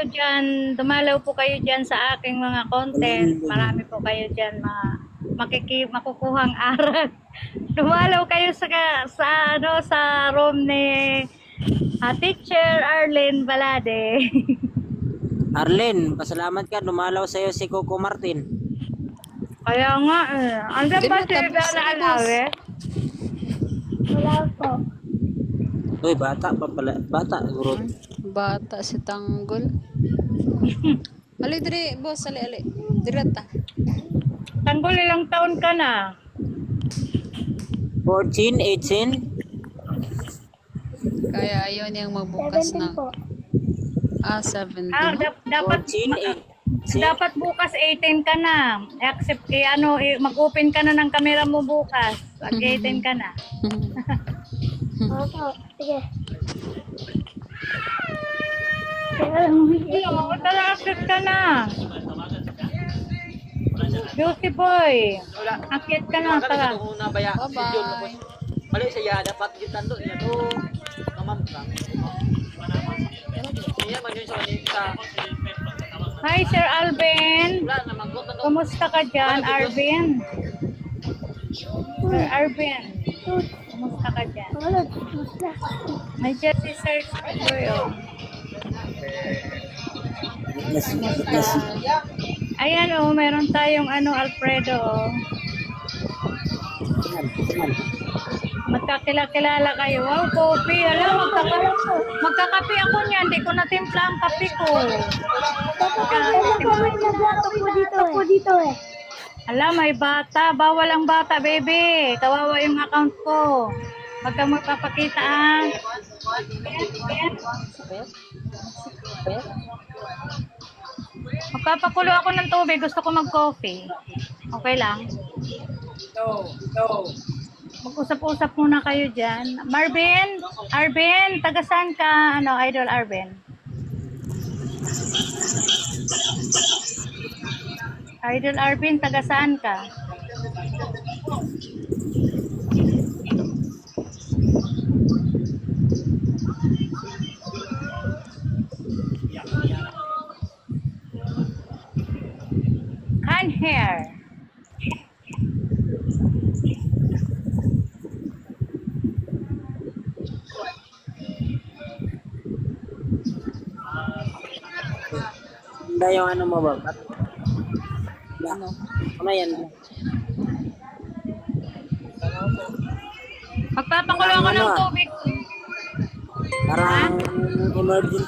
Diyan, dumalaw po kayo diyan sa aking mga content. Marami po kayo diyan makukuhang aral. Dumalaw kayo sa room ni Teacher Arlene Balade. Arlen, pasalamat ka. Dumalaw sa'yo si Coco Martin. Kaya nga Andiyan ba si tapos Bella na, Alawe? Wala po. Uy, bata pa pala. Bata, bro. Bata si Tanggol. Ali, dire, boss, ali. Direta. Tanggol, ilang taon ka na? 14, 18. Kaya ayaw niyang magbukas ng... 17. Dapat 14, 18. dapat bukas 18 ka na. Accept mag-open ka na ng camera mo bukas. Pag 18 ka na. Opo, sige. Accept ka na. Juicy boy. Akit ka na. Tara. Bye-bye. Mali siya, dapat yung tando niya to. Kamamprang. Iya man yun sa Hi, Sir Alvin. Kumusta ka dyan, Arvin? Sir Arvin. Kumusta ka dyan? May dyan si Sir Boyo. Ayan meron tayong Alfredo. Magkakilala kayo. Wow, coffee. Alam, magkakape ako niyan. Hindi ko natimpla ang kape ko. Dito eh. Alam, may bata. Bawal ang bata, baby. Kawawa yung account ko. Magka magpapakita Magpapakulo ako ng tubig. Gusto ko mag-coffee. Okay lang? Mag-usap-usap muna kayo dyan. Arvin, taga saan ka? Idol Arvin? Idol Arvin, taga saan ka? Can hair. Hindi yung mo ba? Ano yan? Magpapakulo ako ng tubig. Parang emergency.